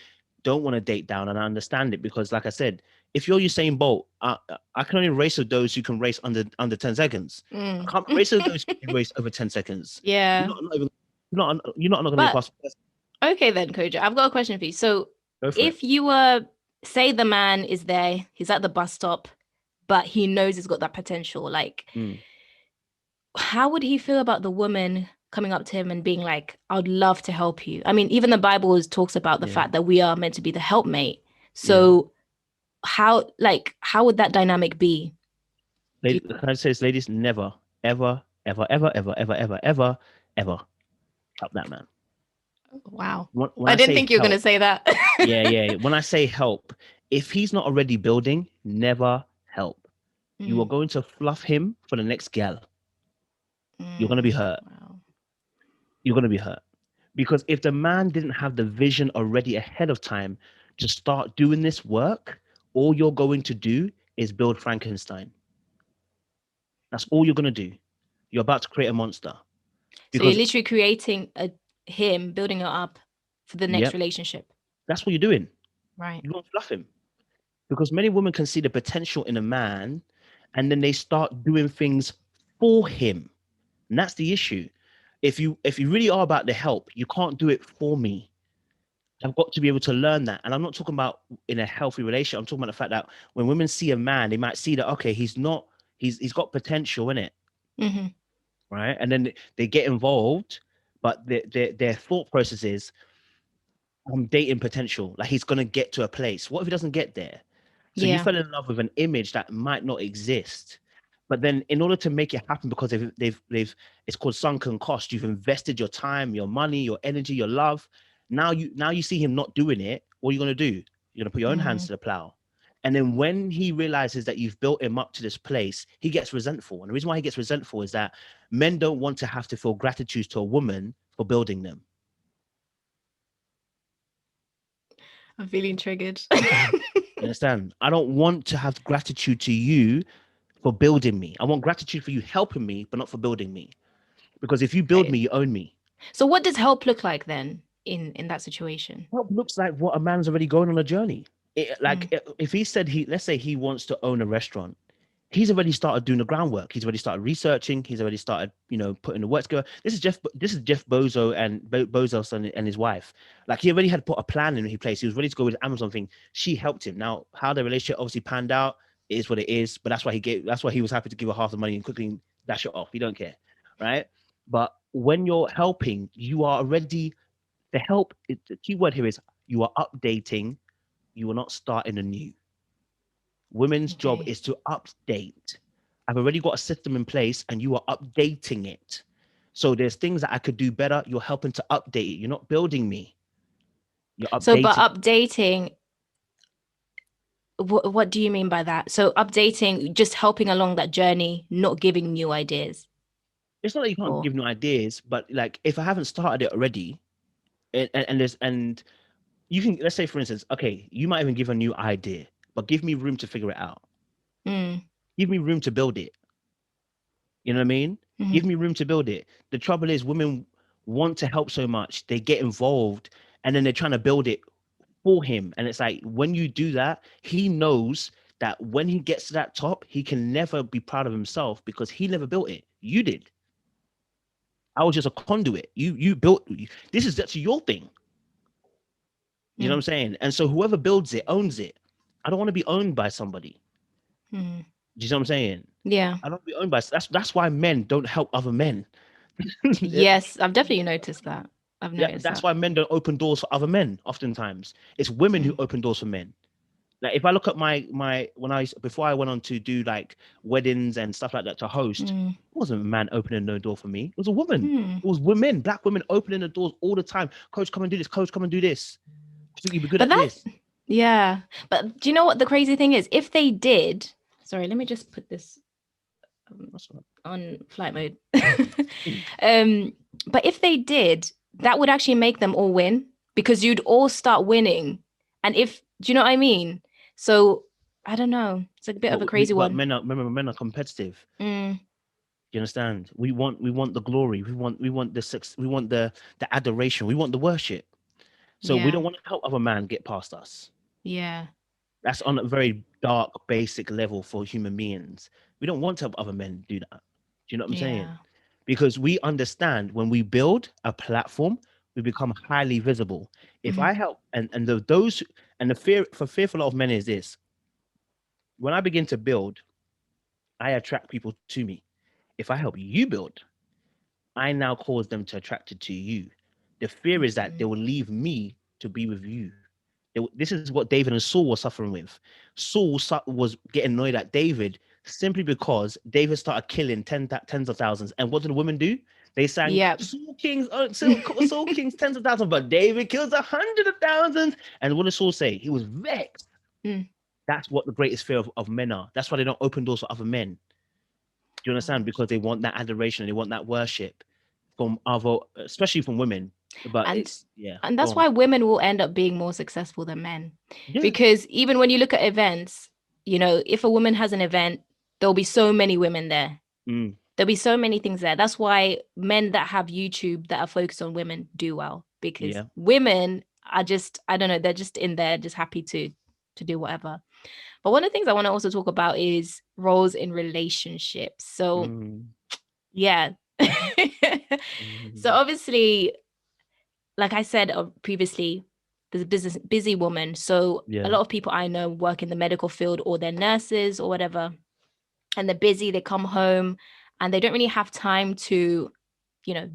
don't want to date down, and I understand it, because, like I said, if you're Usain Bolt, I can only race with those who can race under 10 seconds. I Mm. can't race with those who can race over 10 seconds. You're Yeah. not even you're not going to be a But fast person. okay then, Kojo, I've got a question for you. So Go for it. if you were, say the man is there, he's at the bus stop, but he knows he's got that potential, like Mm, how would he feel about the woman coming up to him and being like, I'd love to help you? I mean, even the Bible talks about the yeah, fact that we are meant to be the helpmate. yeah. So how would that dynamic be? Do you, Can I say this, ladies? Never, ever, ever, ever, ever, ever, ever, ever, ever help that man. wow. When I I didn't say think you were gonna help, say that. yeah. When I say help, if he's not already building, never help. You are Mm, going to fluff him for the next gal. You're going to be mm, hurt. wow. You're going to be hurt. Because if the man didn't have the vision already ahead of time to start doing this work, all you're going to do is build Frankenstein. That's all you're going to do. You're about to create a monster. So you're Because, literally creating a him, building it up for the next yep, relationship. that's what you're doing. Right. You're going to fluff him. Because many women can see the potential in a man, and then they start doing things for him. And that's the issue. If you really are about the help, you can't do it for me. I've got to be able to learn that. And I'm not talking about in a healthy relationship. I'm talking about the fact that when women see a man, they might see that, okay, he's got potential in it, Hmm. right? And then they get involved, but their thought process is, I'm dating potential. Like, he's gonna get to a place. What if he doesn't get there? So you Yeah. fell in love with an image that might not exist. But then, in order to make it happen, because they've it's called sunken cost. You've invested your time, your money, your energy, your love. Now you see him not doing it. What are you gonna do? You're gonna put your own hands Hmm. to the plow. And then when he realizes that you've built him up to this place, he gets resentful. And the reason why he gets resentful is that men don't want to have to feel gratitude to a woman for building them. I'm feeling triggered. You understand? I don't want to have gratitude to you for building me. I want gratitude for you helping me, but not for building me. Because if you build Right. me, you own me. So what does help look like then in that situation? Help looks like what a man's already going on a journey. Mm. If he said let's say he wants to own a restaurant, he's already started doing the groundwork. He's already started researching. He's already started, putting the work together. This is Jeff Bozo and Bezos and his wife. Like, he already had put a plan in place. He was ready to go with the Amazon thing. She helped him. Now, how the relationship obviously panned out, it is what it is. But that's why he was happy to give her half the money and quickly dash it off. He don't care, right? But when you're helping, you are already the help. The key word here is you are updating. You are not starting anew. Women's job Okay. is to update. I've already got a system in place and you are updating it. So there's things that I could do better. You're helping to update it. You're not building me. You're So, but updating. updating, what do you mean by that? So, updating, just helping along that journey, not giving new ideas. It's not that you can't Or, give new ideas, but like, if I haven't started it already, and you can, let's say for instance, okay, you might even give a new idea, but give me room to figure it out. mm, Give me room to build it. You know what I mean? mhm. Give me room to build it. The trouble is, women want to help so much, they get involved, and then they're trying to build it for him. And it's like, when you do that, he knows that when he gets to that top, he can never be proud of himself because he never built it. You did. I was just a conduit. You built. This is actually your thing. You know what Mm, I'm saying? And so whoever builds it owns it. I don't want to be owned by somebody. mm. Do you know what I'm saying? Yeah. I don't want to be owned by. That's why men don't help other men. Yes, I've definitely noticed that. I've Yeah, noticed that's that. why men don't open doors for other men. Oftentimes, it's women who Mm, open doors for men. Like if I look at my when I before I went on to do like weddings and stuff like that to host, mm, it wasn't a man opening no door for me. It was a woman. mm. It was women, black women opening the doors all the time. Coach, come and do this. Coach, come and do this. I think you'd be good But at that, this. yeah. But do you know what the crazy thing is? If they did, sorry, let me just put this That's right. on flight mode. um, but if they did, that would actually make them all win because you'd all start winning. And if, do you know what I mean? So I don't know. It's like a bit of a crazy But one. men are remember men are competitive. Mm, You understand? We want the glory. We want the sex. We want the adoration. We want the worship. So we yeah. don't want to help other man get past us. Yeah. That's on a very dark, basic level for human beings. We don't want to help other men do that. Do you know what I'm saying? Yeah. Because we understand when we build a platform, we become highly visible. If Hmm. I help, and those and the fear for fearful of men is this: when I begin to build, I attract people to me. If I help you build, I now cause them to attract it to you. The fear is that they will leave me to be with you. This is what David and Saul were suffering with. Saul was getting annoyed at David simply because David started killing tens of thousands. And what did the women do? They sang Yep. Saul King's tens of thousands, but David kills 100 of thousands. And what did Saul say? He was vexed. Mm. That's what the greatest fear of men are. That's why they don't open doors for other men. Do you understand? Because they want that adoration and they want that worship from other, especially from women. But And it's yeah, and go that's on. why women will end up being more successful than men. Yeah. Because even when you look at events, if a woman has an event, there'll be so many women there. Mm, There'll be so many things there. That's why men that have YouTube that are focused on women do well because yeah. women are just, I don't know, they're just in there, just happy to do whatever. But one of the things I want to also talk about is roles in relationships. So Mm, yeah. So mm, obviously, like I said previously, there's a busy woman. So a yeah. lot of people I know work in the medical field or they're nurses or whatever, and they're busy. They come home and they don't really have time to,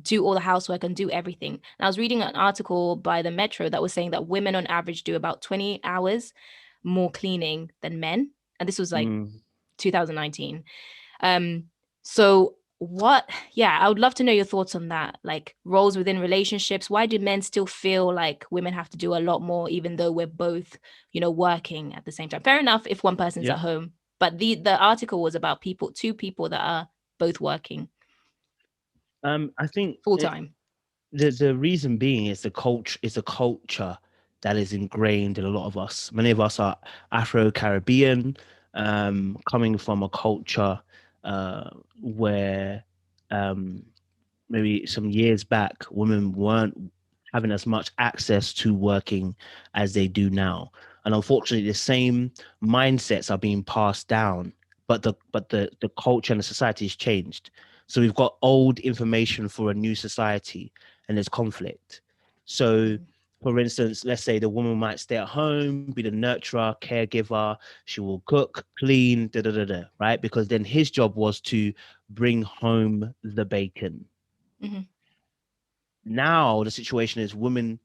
do all the housework and do everything. And I was reading an article by the Metro that was saying that women on average do about 20 hours more cleaning than men. And this was like Mm. 2019. So what, yeah, I would love to know your thoughts on that. Like roles within relationships. Why do men still feel like women have to do a lot more, even though we're both, working at the same time? Fair enough if one person's Yeah. at home, but the article was about two people that are both working I think full time. the reason being is the culture that is ingrained in a lot of us. Many of us are Afro-Caribbean, coming from a culture where um, maybe some years back, women weren't having as much access to working as they do now. And unfortunately, the same mindsets are being passed down, but the culture and the society has changed. So we've got old information for a new society, and there's conflict. So, Mhm. for instance, let's say the woman might stay at home, be the nurturer, caregiver. She will cook, clean, da da da da, right? Because then his job was to bring home the bacon. Mhm. Now the situation is women,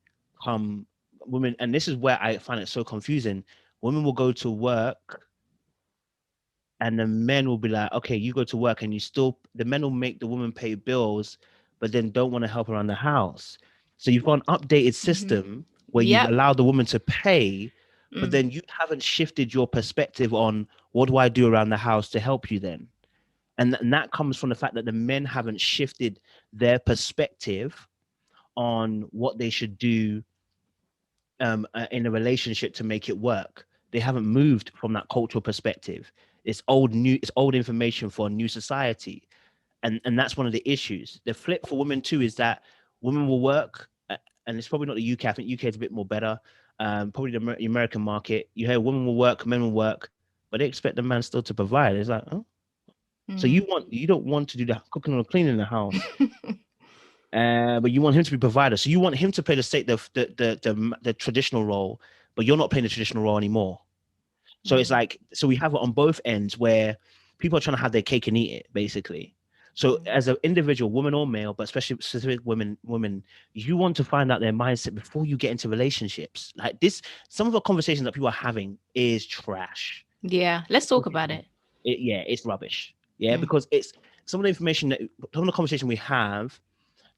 and this is where I find it so confusing. Women will go to work and the men will be like, okay, you go to work and the men will make the woman pay bills, but then don't want to help around the house. So you've got an updated Mhm. system where you've Yep. allowed the woman to pay, but Mm. then you haven't shifted your perspective on what do I do around the house to help you then? And that comes from the fact that the men haven't shifted their perspective on what they should do in a relationship to make it work. They haven't moved from that cultural perspective. It's old information for a new society, and that's one of the issues. The flip for women too is that women will work, and it's probably not the UK. I think UK is a bit more better. Probably the American market. You hear women will work, men will work, but they expect the man still to provide. It's like, oh, so Mm. you don't want to do the cooking or cleaning in the house, but you want him to be provider. So you want him to play the traditional role, but you're not playing the traditional role anymore. So it's Mm. like, so we have it on both ends where people are trying to have their cake and eat it, basically. So as an individual, woman or male, but especially specific women, you want to find out their mindset before you get into relationships. Like this, some of the conversations that people are having is trash. Yeah, let's talk about it. Yeah, it's rubbish. Yeah, because it's some of the information that some of the conversation we have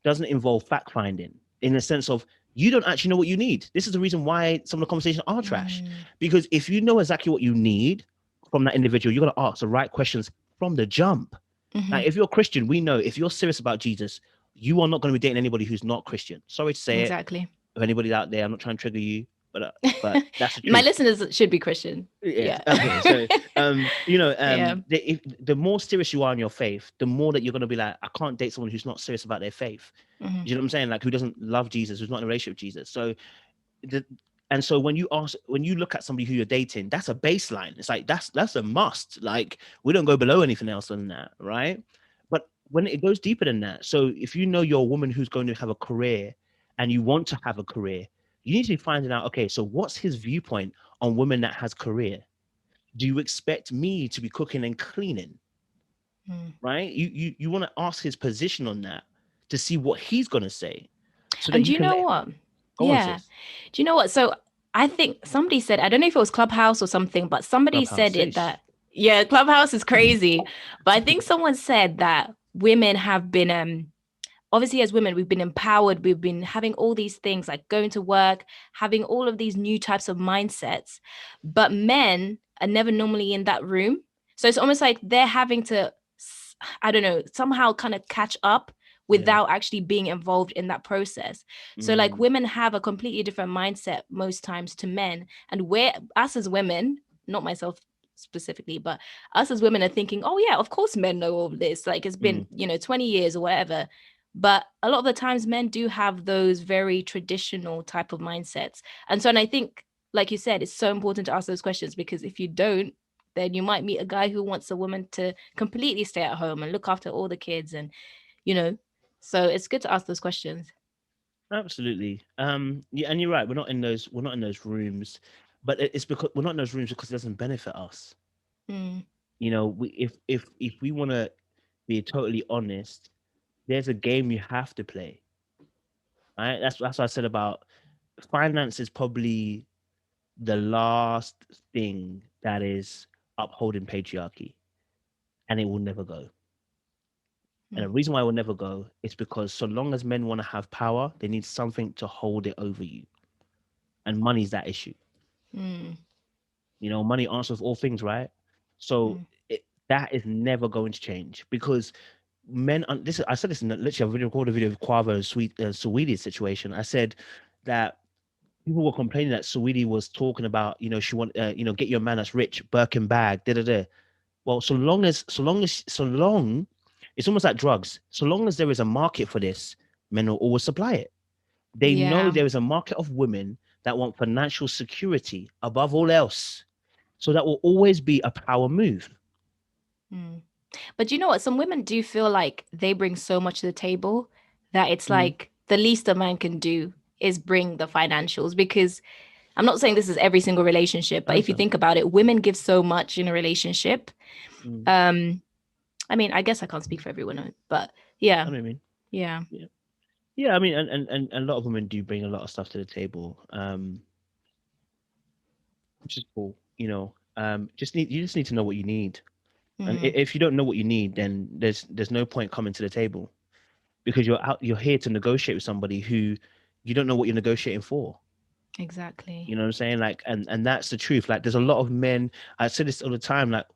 doesn't involve fact finding in the sense of you don't actually know what you need. This is the reason why some of the conversations are trash. Because if you know exactly what you need from that individual, you're going to ask the right questions from the jump. Like if you're a Christian, we know if you're serious about Jesus, you are not going to be dating anybody who's not Christian. Sorry to say it. Exactly. If anybody's out there, I'm not trying to trigger you, but that's the My truth. listeners should be Christian. Yes. Yeah. Okay. So, Yeah. the more serious you are in your faith, the more that you're going to be like, I can't date someone who's not serious about their faith. You know what I'm saying? Like who doesn't love Jesus, who's not in a relationship with Jesus. So, and so when you look at somebody who you're dating, that's a baseline. It's like that's a must. Like we don't go below anything else than that, right? But when it goes deeper than that, so if you know you're a woman who's going to have a career and you want to have a career, you need to be finding out, okay, so what's his viewpoint on women that has career? Do you expect me to be cooking and cleaning? Right? You want to ask his position on that to see what he's gonna say. So that And you you can know let what? go on, Yeah. sis. Do you know what? So I think somebody said, I don't know if it was Clubhouse or something, but somebody Clubhouse, said it sis. that, yeah, Clubhouse is crazy. But I think someone said that women have been, obviously as women, we've been empowered. We've been having all these things like going to work, having all of these new types of mindsets, but men are never normally in that room. So it's almost like they're having to, I don't know, somehow kind of catch up without actually being involved in that process. So like women have a completely different mindset most times to men. And we're us as women, not myself specifically, but us as women are thinking, oh yeah, of course men know all of this. Like it's been, 20 years or whatever. But a lot of the times men do have those very traditional type of mindsets. And I think, like you said, it's so important to ask those questions, because if you don't, then you might meet a guy who wants a woman to completely stay at home and look after all the kids, and you know so it's good to ask those questions. Absolutely. Yeah, and you're right. We're not in those rooms, but it's because we're not in those rooms because it doesn't benefit us. If we want to be totally honest, there's a game you have to play. Right? That's what I said about finance is probably the last thing that is upholding patriarchy, and it will never go. And the reason why it will never go is because so long as men want to have power, they need something to hold it over you. And money's that issue. Money answers all things, right? So that is never going to change because men. I said this in literally. I've recorded a video of Quavo Sweetie's situation. I said that people were complaining that Sweetie was talking about, she want, get your man that's rich, Birkin bag, da da da. Well, so long, it's almost like drugs. So long as there is a market for this, men will always supply it. They know Yeah. there is a market of women that want financial security above all else. So that will always be a power move. But you know what? Some women do feel like they bring so much to the table that it's like the least a man can do is bring the financials. Because I'm not saying this is every single relationship, I but if you understand. think about it, women give so much in a relationship. I mean, I guess I can't speak for everyone, but yeah. I know what I mean. Yeah. Yeah, I mean, and a lot of women do bring a lot of stuff to the table, which is cool. You just need to know what you need, and if you don't know what you need, then there's no point coming to the table, because you're here to negotiate with somebody who you don't know what you're negotiating for. Exactly. You know what I'm saying? Like, and that's the truth. Like, there's a lot of men. I say this all the time. Like,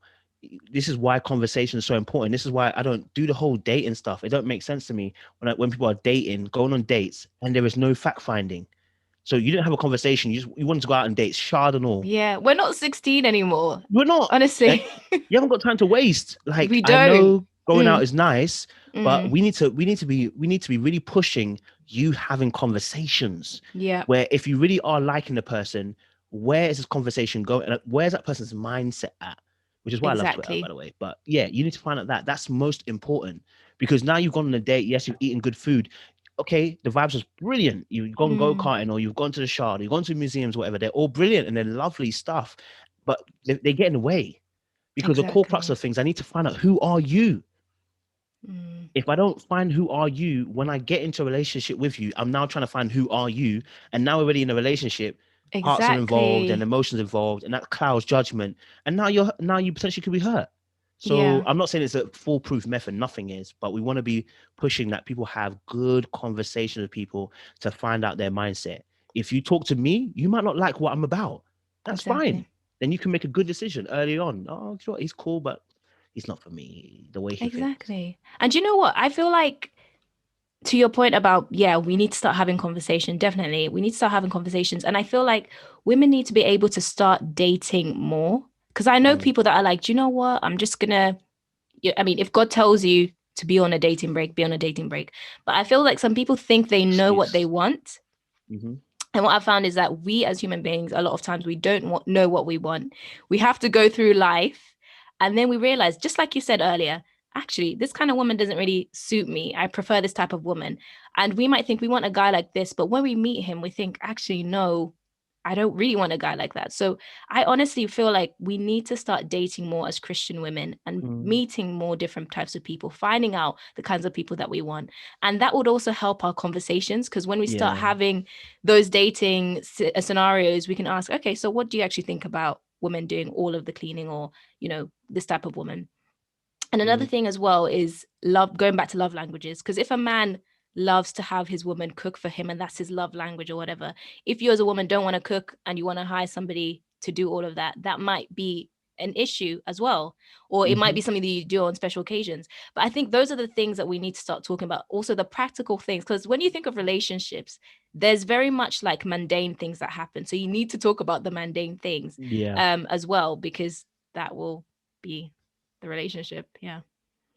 this is why conversation is so important. This is why I don't do the whole dating stuff. It don't make sense to me when people are dating, going on dates, and there is no fact finding. So you didn't have a conversation. You wanted to go out on dates, shard and all. Yeah, we're not 16 anymore. We're not. Honestly. You haven't got time to waste. Like, We I don't. know going out is nice, but Mm. we need to be really pushing you having conversations. Yeah. Where if you really are liking the person, where is this conversation going? And where's that person's mindset at? Which is why I love Twitter, by the way. But yeah, you need to find out that. That's most important, because now you've gone on a date. Yes, you've eaten good food. Okay, the vibes was brilliant. You've gone go-karting, or you've gone to the Shard, you've gone to museums, whatever. They're all brilliant and they're lovely stuff, but they get in the way, because the core crux of things, I need to find out, who are you? If I don't find who are you, when I get into a relationship with you, I'm now trying to find who are you. And now we're already in a relationship, hearts are involved and Exactly. emotions involved, and that clouds judgment. And now you potentially could be hurt. So Yeah, I'm not saying it's a foolproof method, nothing is, but we want to be pushing that people have good conversation with people to find out their mindset. If you talk to me, you might not like what I'm about. That's fine. exactly. Then you can make a good decision early on. Oh, sure, he's cool, but he's not for me the way he thinks. Exactly. And you know what? I feel like, to your point about, yeah, we need to start having conversation. Definitely. We need to start having conversations. And I feel like women need to be able to start dating more. Because I know Mm, people that are like, do you know what? I'm just gonna, I mean, if God tells you to be on a dating break, be on a dating break. But I feel like some people think they know what they excuse. want. Hmm. And what I found is that we as human beings, a lot of times we don't know what we want. We have to go through life and then we realize, just like you said earlier, actually, this kind of woman doesn't really suit me. I prefer this type of woman. And we might think we want a guy like this, but when we meet him, we think, actually, no, I don't really want a guy like that. So I honestly feel like we need to start dating more as Christian women and Mm, meeting more different types of people, finding out the kinds of people that we want. And that would also help our conversations because when we start yeah. having those dating scenarios, we can ask, okay, so what do you actually think about women doing all of the cleaning or, this type of woman? And another Mm, thing as well is love, going back to love languages. Because if a man loves to have his woman cook for him and that's his love language or whatever, if you as a woman don't want to cook and you want to hire somebody to do all of that, that might be an issue as well. Or it might hmm. be something that you do on special occasions. But I think those are the things that we need to start talking about. Also, the practical things. Because when you think of relationships, there's very much like mundane things that happen. So you need to talk about the mundane things Yeah, as well, because that will be the relationship. Yeah.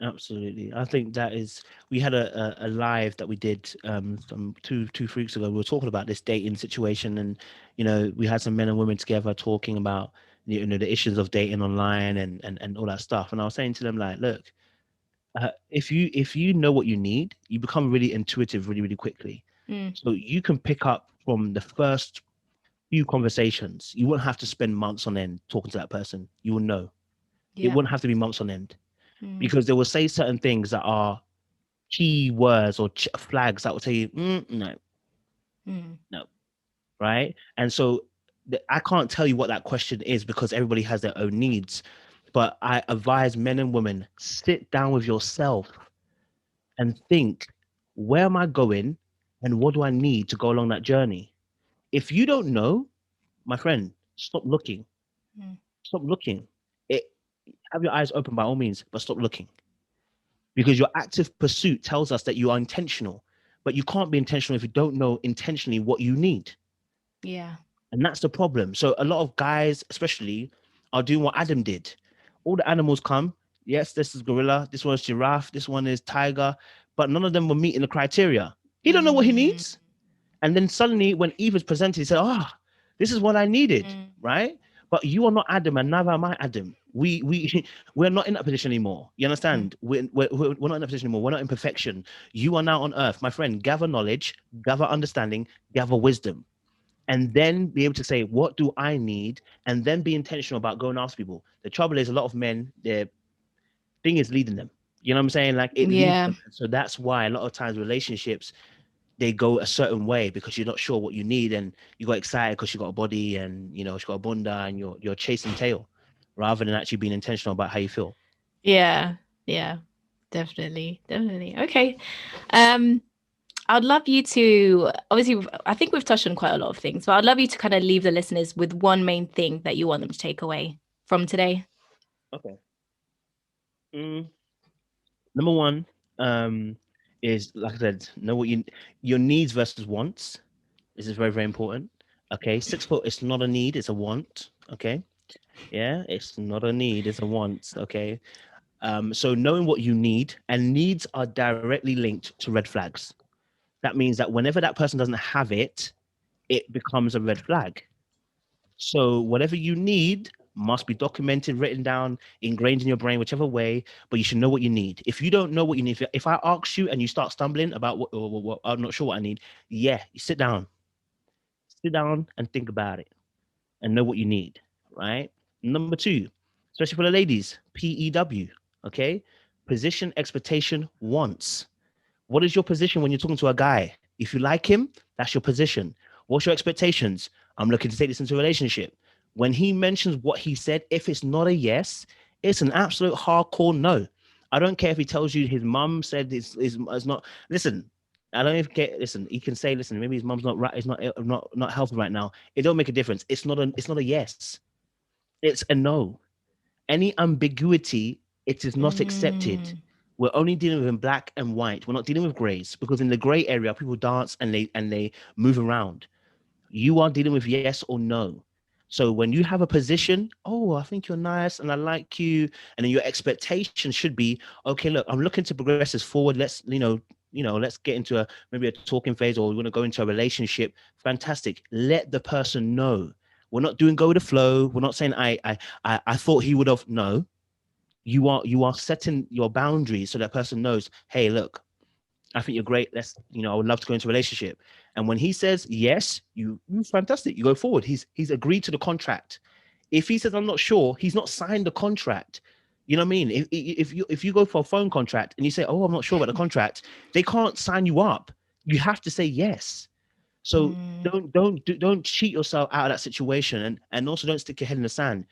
absolutely. I think that is. We had a live that we did some two weeks ago. We were talking about this dating situation, and we had some men and women together talking about the issues of dating online and all that stuff. And I was saying to them like, look, if you know what you need, you become really intuitive really quickly. Mm, So you can pick up from the first few conversations. You won't have to spend months on end talking to that person. You will know. It yeah. wouldn't have to be months on end Mm, because they will say certain things that are key words or flags that will tell you, no, mm, no, right? And so I can't tell you what that question is because everybody has their own needs. But I advise men and women, sit down with yourself and think, where am I going and what do I need to go along that journey? If you don't know, my friend, stop looking. mm. Stop looking. It, have your eyes open by all means, but stop looking because your active pursuit tells us that you are intentional, but you can't be intentional if you don't know intentionally what you need. Yeah. And that's the problem. So a lot of guys, especially, are doing what Adam did. All the animals come. Yes, this is gorilla. This one's giraffe. This one is tiger. But none of them were meeting the criteria. He don't know what he Mm, needs. And then suddenly, when Eve was presented, he said, "Ah, oh, this is what I needed." mm, Right? But you are not Adam, and neither am I Adam. We we're not in that position anymore. You mm. understand? We're not in that position anymore. We're not in perfection. You are now on earth, my friend. Gather knowledge, gather understanding, gather wisdom, and then be able to say, what do I need? And then be intentional about going after people. The trouble is, a lot of men, their thing is leading them. You know what I'm saying? Like it leads Yeah. them. So that's why a lot of times relationships, they go a certain way because you're not sure what you need and you got excited because you got a body and you got a bunda and you're chasing tail rather than actually being intentional about how you feel. Yeah. Yeah. Definitely. Definitely. Okay. Um, I'd love you to obviously I think we've touched on quite a lot of things, but I'd love you to kind of leave the listeners with one main thing that you want them to take away from today. Okay. Mm, number one, um, is like I said, know what your needs versus wants. This is very, very important. Okay. 6 foot, it's not a need, it's a want. Okay. Yeah, it's not a need, it's a want. Okay. So knowing what you need, and needs are directly linked to red flags. That means that whenever that person doesn't have it, it becomes a red flag. So whatever you need must be documented, written down, ingrained in your brain, whichever way, but you should know what you need. If you don't know what you need, if I ask you and you start stumbling about what I'm not sure what I need, yeah, you sit down and think about it and know what you need, right? Number two, especially for the ladies, PEW, okay? Position, expectation, wants. What is your position when you're talking to a guy? If you like him, that's your position. What's your expectations? I'm looking to take this into a relationship. When he mentions what he said, if it's not a yes, it's an absolute hardcore no. I don't care if he tells you his mum said it's not. Listen, I don't even get. Listen, he can say, listen, maybe his mum's not right. It's not healthy right now. It don't make a difference. It's not a yes. It's a no. Any ambiguity, it is not accepted. We're only dealing with in black and white. We're not dealing with grays, because in the gray area, people dance and they move around. You are dealing with yes or no. So when you have a position, oh, I think you're nice and I like you, and then your expectation should be, okay, look, I'm looking to progress this forward. Let's, let's get into maybe a talking phase, or we want to go into a relationship. Fantastic. Let the person know. We're not doing go with the flow. We're not saying I thought he would have. No, you are setting your boundaries so that person knows, hey, look, I think you're great. I would love to go into a relationship. And when he says yes, you fantastic. You go forward. He's agreed to the contract. If he says I'm not sure, he's not signed the contract. You know what I mean? If you go for a phone contract and you say, oh, I'm not sure about the contract, they can't sign you up. You have to say yes. So don't cheat yourself out of that situation, and also don't stick your head in the sand.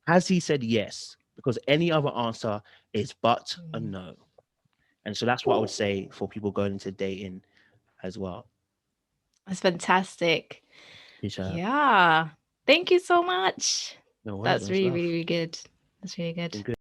Has he said yes? Because any other answer is but a no. And so that's what I would say for people going into dating as well. That's fantastic. Tisha, Yeah. Thank you so much. no worries, That's man. It's really, love. really, really good. That's really good. Been good.